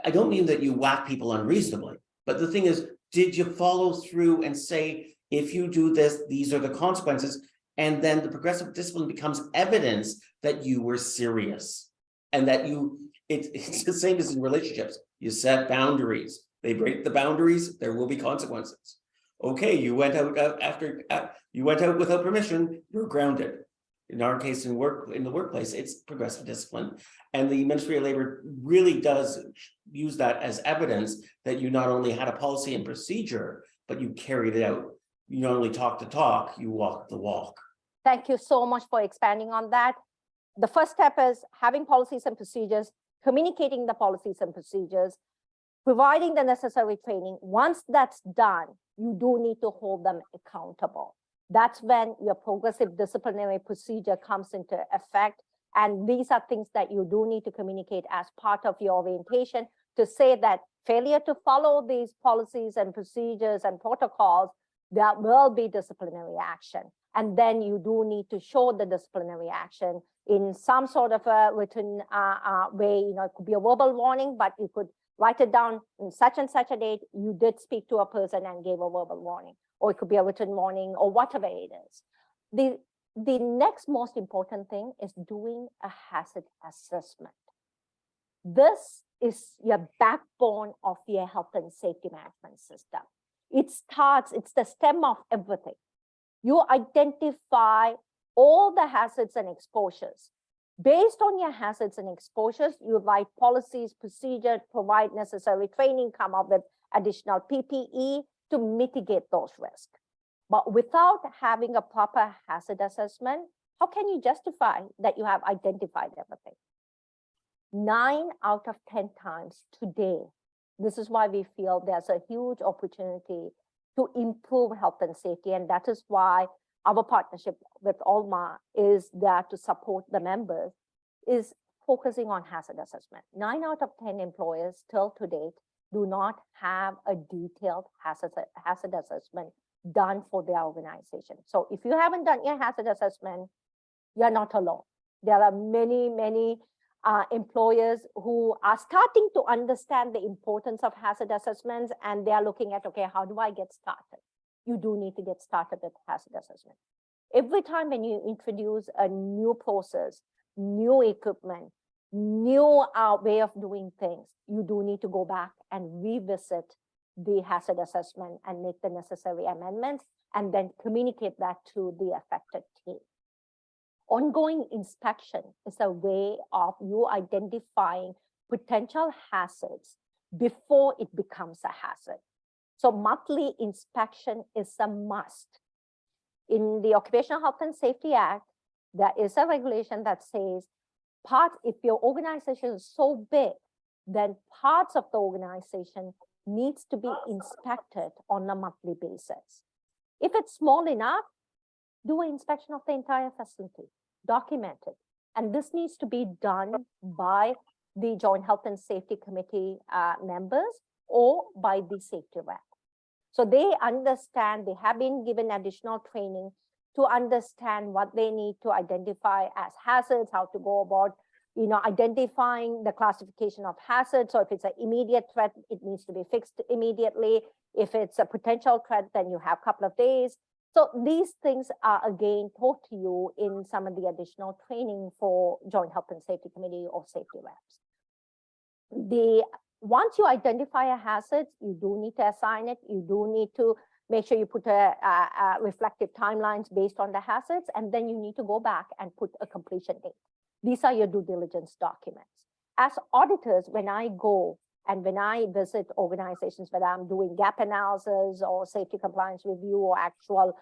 I don't mean that you whack people unreasonably, but the thing is, did you follow through and say, if you do this, these are the consequences? And then the progressive discipline becomes evidence that you were serious, and that it's the same as in relationships. You set boundaries. They break the boundaries, there will be consequences. Okay, you went out you went out without permission, you're grounded. In our case, in the workplace, it's progressive discipline. And the Ministry of Labor really does use that as evidence that you not only had a policy and procedure, but you carried it out. You not only talk the talk, you walk the walk. Thank you so much for expanding on that. The first step is having policies and procedures, communicating the policies and procedures, providing the necessary training. Once that's done, you do need to hold them accountable. That's when your progressive disciplinary procedure comes into effect. And these are things that you do need to communicate as part of your orientation, to say that failure to follow these policies and procedures and protocols, there will be disciplinary action. And then you do need to show the disciplinary action in some sort of a written way. You know, it could be a verbal warning, but you could write it down in such and such a date, you did speak to a person and gave a verbal warning, or it could be a written warning, or whatever it is. The next most important thing is doing a hazard assessment. This is your backbone of your health and safety management system. It starts, it's the stem of everything. You identify all the hazards and exposures. Based on your hazards and exposures, you write policies, procedures, provide necessary training, come up with additional PPE to mitigate those risks. But without having a proper hazard assessment, how can you justify that you have identified everything? 9 out of 10 times today, this is why we feel there's a huge opportunity to improve health and safety. And that is why our partnership with Alma is there to support the members, is focusing on hazard assessment. 9 out of 10 employers till to date do not have a detailed hazard assessment done for their organization. So if you haven't done your hazard assessment, you're not alone. There are many employers who are starting to understand the importance of hazard assessments, and they are looking at, okay, how do I get started? You do need to get started with hazard assessment. Every time when you introduce a new process, new equipment, new way of doing things, you do need to go back and revisit the hazard assessment and make the necessary amendments, and then communicate that to the affected team. Ongoing inspection is a way of you identifying potential hazards before it becomes a hazard. So monthly inspection is a must. In the Occupational Health and Safety Act, there is a regulation that says if your organization is so big, then parts of the organization needs to be inspected on a monthly basis. If it's small enough, do an inspection of the entire facility, document it. And this needs to be done by the Joint Health and Safety Committee members or by the safety rep. So they understand, they have been given additional training to understand what they need to identify as hazards, how to go about, identifying the classification of hazards. So if it's an immediate threat, it needs to be fixed immediately. If it's a potential threat, then you have a couple of days. So these things are again taught to you in some of the additional training for Joint Health and Safety Committee or safety reps. Once you identify a hazard, you do need to assign it. You do need to make sure you put reflective timelines based on the hazards, and then you need to go back and put a completion date. These are your due diligence documents. As auditors, when I go and when I visit organizations, whether I'm doing gap analysis or safety compliance review or actual,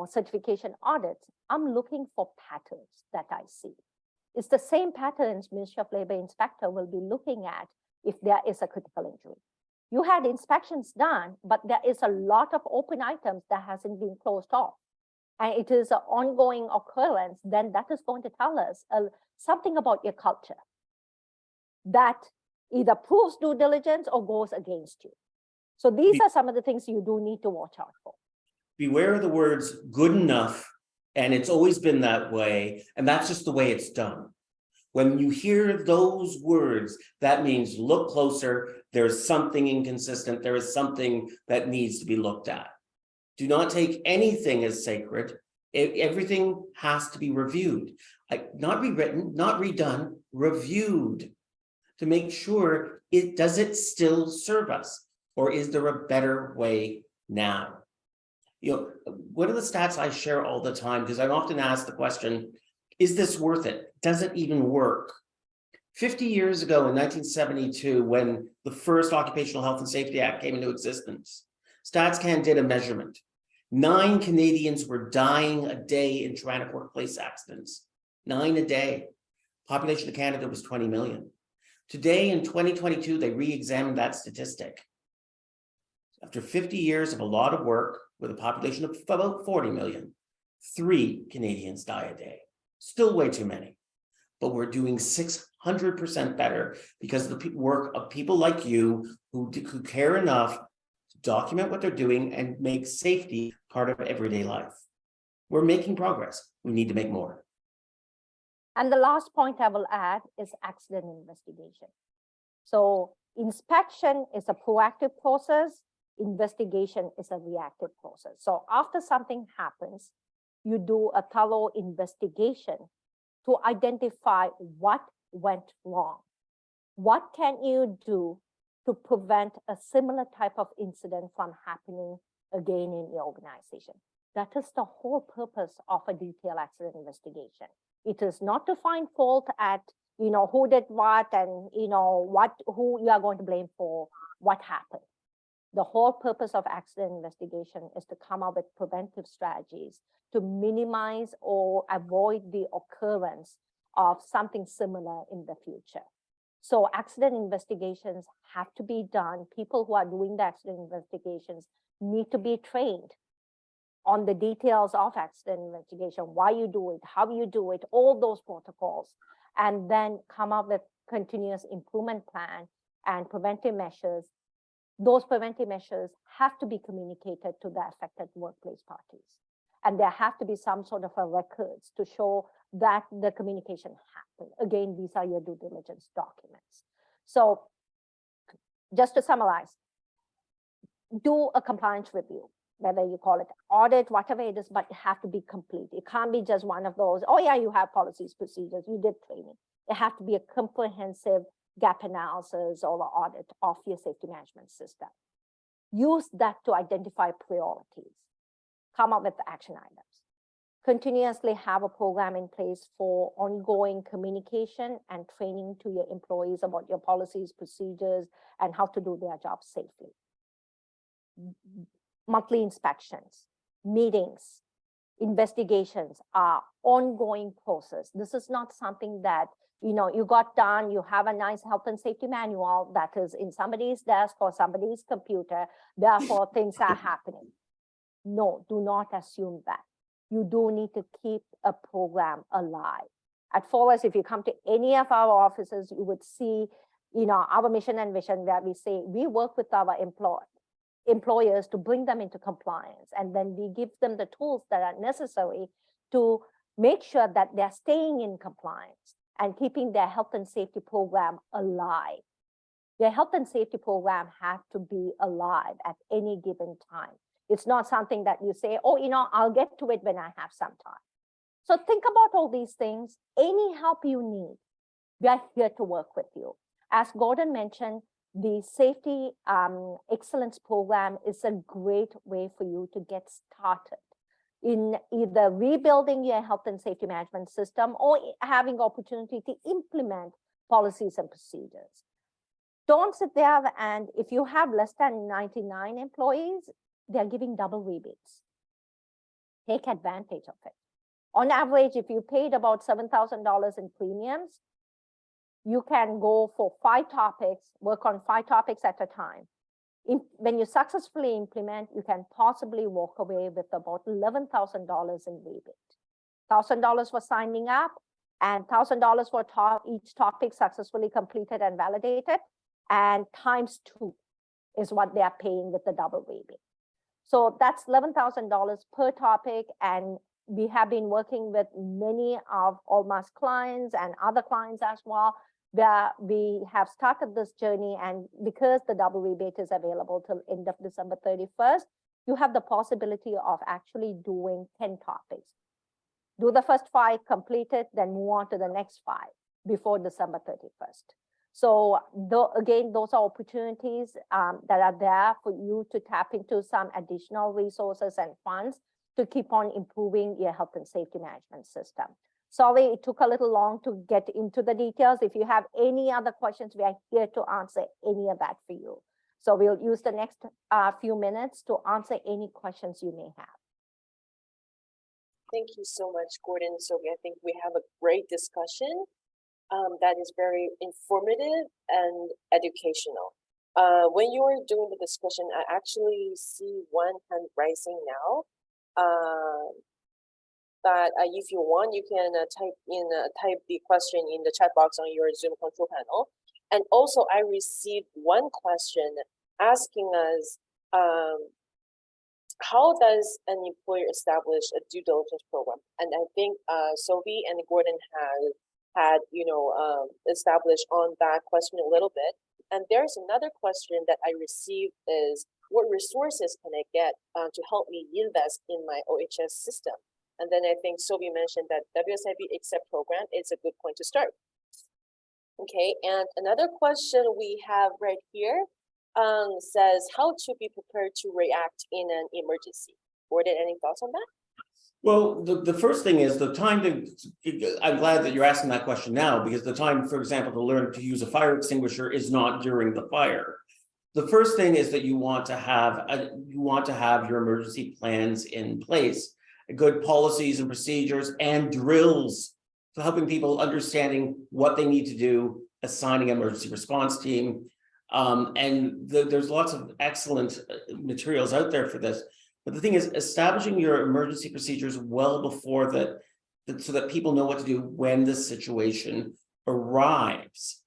certification audits, I'm looking for patterns that I see. It's the same patterns Ministry of Labor inspector will be looking at if there is a critical injury. You had inspections done, but there is a lot of open items that hasn't been closed off. And it is an ongoing occurrence, then that is going to tell us something about your culture that either proves due diligence or goes against you. So these are some of the things you do need to watch out for. Beware of the words good enough, and it's always been that way, and that's just the way it's done. When you hear those words, that means look closer, there's something inconsistent, there is something that needs to be looked at. Do not take anything as sacred. Everything has to be reviewed. Not rewritten, not redone, reviewed to make sure does it still serve us, or is there a better way now? You know, one of the stats I share all the time, because I'm often asked the question, is this worth it? Does it even work? 50 years ago in 1972, when the first Occupational Health and Safety Act came into existence, StatsCan did a measurement. 9 Canadians were dying a day in traumatic workplace accidents. 9 a day. Population of Canada was 20 million. Today in 2022, they re-examined that statistic. After 50 years of a lot of work with a population of about 40 million, 3 Canadians die a day. Still way too many, but we're doing 600% better because of the work of people like you who care enough to document what they're doing and make safety part of everyday life. We're making progress. We need to make more. And the last point I will add is accident investigation. So inspection is a proactive process. Investigation is a reactive process. So after something happens, you do a thorough investigation to identify what went wrong. What can you do to prevent a similar type of incident from happening again in your organization? That is the whole purpose of a detailed accident investigation. It is not to find fault at, who did what and, who you are going to blame for what happened. The whole purpose of accident investigation is to come up with preventive strategies to minimize or avoid the occurrence of something similar in the future. So accident investigations have to be done. People who are doing the accident investigations need to be trained on the details of accident investigation, why you do it, how you do it, all those protocols, and then come up with continuous improvement plan and preventive measures. Those preventive measures have to be communicated to the affected workplace parties. And there have to be some sort of a records to show that the communication happened. Again, these are your due diligence documents. So just to summarize, do a compliance review, whether you call it audit, whatever it is, but it have to be complete. It can't be just one of those, oh yeah, you have policies, procedures, you did training. It have to be a comprehensive gap analysis or audit of your safety management system. Use that to identify priorities. Come up with action items. Continuously have a program in place for ongoing communication and training to your employees about your policies, procedures, and how to do their job safely. Monthly inspections, meetings, investigations are ongoing process. This is not something that you got done, you have a nice health and safety manual that is in somebody's desk or somebody's computer, therefore things are happening. No, do not assume that. You do need to keep a program alive. At Forest, if you come to any of our offices, you would see, our mission and vision where we say we work with our employers to bring them into compliance, and then we give them the tools that are necessary to make sure that they're staying in compliance and keeping their health and safety program alive. Their health and safety program have to be alive at any given time. It's not something that you say, oh, I'll get to it when I have some time. So think about all these things. Any help you need, we are here to work with you. As Gordon mentioned, the Safety Excellence Program is a great way for you to get started in either rebuilding your health and safety management system or having opportunity to implement policies and procedures. Don't sit there, and if you have less than 99 employees, they're giving double rebates. Take advantage of it. On average, if you paid about $7,000 in premiums, you can go for 5 topics, work on 5 topics at a time. When you successfully implement, you can possibly walk away with about $11,000 in rebate. $1,000 for signing up and $1,000 for each topic successfully completed and validated, and times 2. is what they are paying with the double rebate. So that's $11,000 per topic. And we have been working with many of Alma's clients and other clients as well, where we have started this journey. And because the double rebate is available till end of December 31st, you have the possibility of actually doing 10 topics. Do the first 5, complete it, then move on to the next 5 before December 31st. So again, those are opportunities that are there for you to tap into some additional resources and funds to keep on improving your health and safety management system. Sorry, it took a little long to get into the details. If you have any other questions, we are here to answer any of that for you. So we'll use the next few minutes to answer any questions you may have. Thank you so much, Gordon and Sophie. I think we have a great discussion that is very informative and educational. When you were doing the discussion, I actually see one hand rising now. But if you want, you can type the question in the chat box on your Zoom control panel. And also, I received one question asking us, how does an employer establish a due diligence program? And I think Sophie and Gordon had established on that question a little bit. And there's another question that I received is, what resources can I get to help me invest in my OHS system? And then I think Sophie mentioned that WSIB Accept program is a good point to start. Okay, and another question we have right here says how to be prepared to react in an emergency. Gordon, any thoughts on that? Well, the first thing is the time to, I'm glad that you're asking that question now, because the time, for example, to learn to use a fire extinguisher is not during the fire. The first thing is that you want to have your emergency plans in place, good policies and procedures and drills for helping people understanding what they need to do, assigning an emergency response team. There's lots of excellent materials out there for this. But the thing is, establishing your emergency procedures well before that, so that people know what to do when the situation arrives.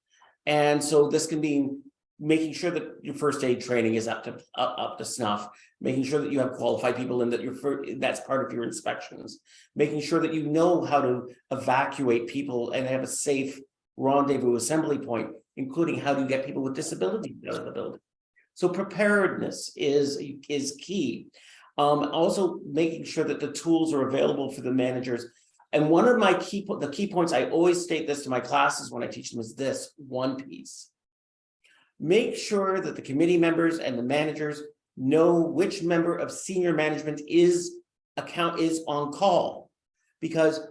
And so this can mean making sure that your first aid training is up to snuff, making sure that you have qualified people and that that's part of your inspections, making sure that you know how to evacuate people and have a safe rendezvous assembly point, including how to get people with disabilities out of the building. So preparedness is key. Also making sure that the tools are available for the managers. And one of my key points, I always state this to my classes when I teach them, is this one piece. Make sure that the committee members and the managers know which member of senior management is on call. Because one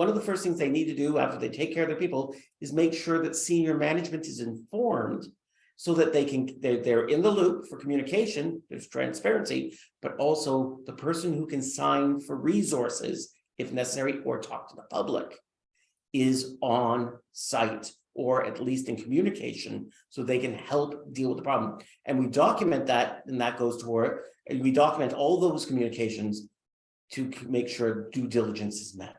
of the first things they need to do after they take care of their people is make sure that senior management is informed, so that they're in the loop for communication, there's transparency, but also the person who can sign for resources if necessary, or talk to the public, is on site, or at least in communication, so they can help deal with the problem. And we document that, and that goes toward, and we document all those communications to make sure due diligence is met.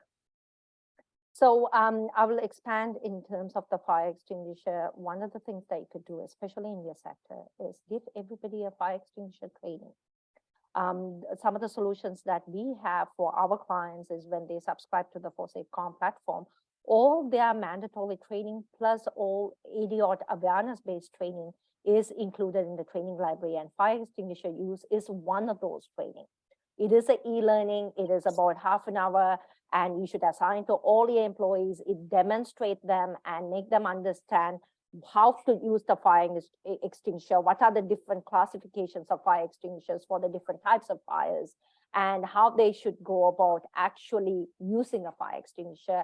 So I will expand in terms of the fire extinguisher. One of the things that you could do, especially in your sector, is give everybody a fire extinguisher training. Some of the solutions that we have for our clients is when they subscribe to the ForSafeCom platform, all their mandatory training plus all AD/OT awareness-based training is included in the training library, and fire extinguisher use is one of those training. It is an e-learning. It is about half an hour, and you should assign to all your employees. It demonstrates them and make them understand how to use the fire extinguisher, what are the different classifications of fire extinguishers for the different types of fires, and how they should go about actually using a fire extinguisher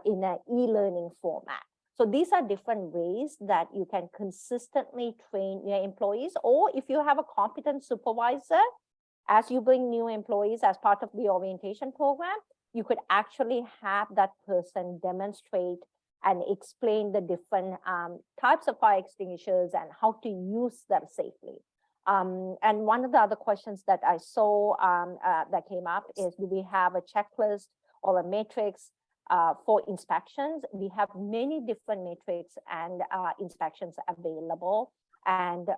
in an e-learning format. So these are different ways that you can consistently train your employees, or if you have a competent supervisor, as you bring new employees as part of the orientation program, you could actually have that person demonstrate and explain the different types of fire extinguishers and how to use them safely. And one of the other questions that I saw that came up is, do we have a checklist or a matrix for inspections? We have many different matrix and inspections available. And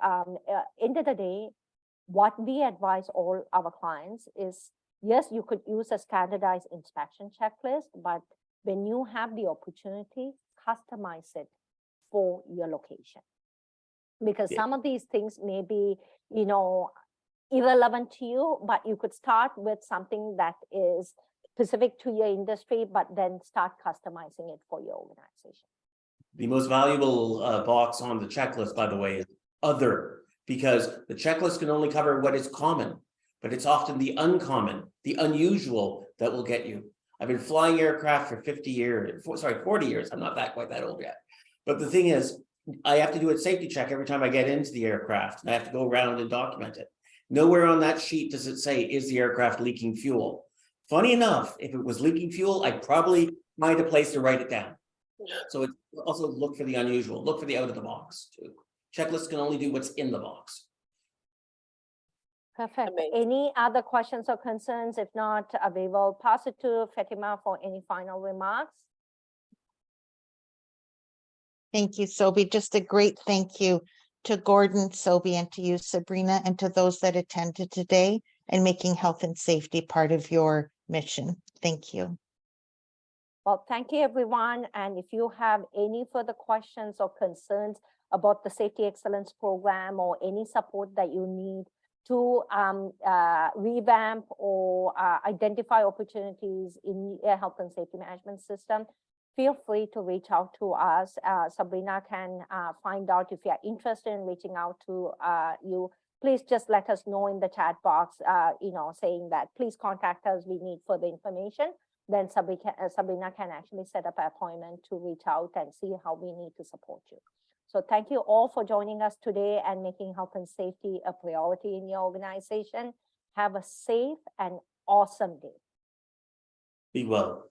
end of the day, what we advise all our clients is, yes, you could use a standardized inspection checklist, but when you have the opportunity, customize it for your location. Because Yeah. some of these things may be, irrelevant to you, but you could start with something that is specific to your industry, but then start customizing it for your organization. The most valuable box on the checklist, by the way, is other, because the checklist can only cover what is common, but it's often the uncommon, the unusual that will get you. I've been flying aircraft for 40 years. I'm not quite that old yet. But the thing is, I have to do a safety check every time I get into the aircraft, and I have to go around and document it. Nowhere on that sheet does it say, is the aircraft leaking fuel? Funny enough, if it was leaking fuel, I probably find a place to write it down. So it's also look for the unusual, look for the out of the box too. Checklists can only do what's in the box. Perfect. Amazing. Any other questions or concerns? If not, we will pass it to Fatima for any final remarks. Thank you, Sobi. Just a great thank you to Gordon, Sobi, and to you, Sabrina, and to those that attended today and making health and safety part of your mission. Thank you. Well, thank you, everyone. And if you have any further questions or concerns about the Safety Excellence Program or any support that you need to revamp or identify opportunities in your health and safety management system, feel free to reach out to us. Sabrina can find out if you're interested in reaching out to you. Please just let us know in the chat box, saying that please contact us, we need further information. Then Sabrina can actually set up an appointment to reach out and see how we need to support you. So thank you all for joining us today and making health and safety a priority in your organization. Have a safe and awesome day. Be well.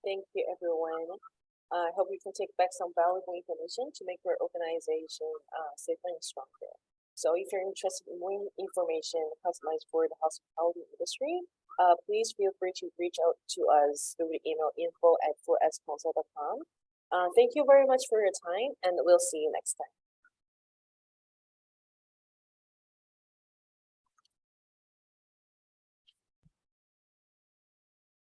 Thank you, everyone. I hope you can take back some valuable information to make your organization safer and stronger. So if you're interested in more information customized for the hospitality industry, please feel free to reach out to us through the email info@4sconsult.com. Thank you very much for your time, and we'll see you next time.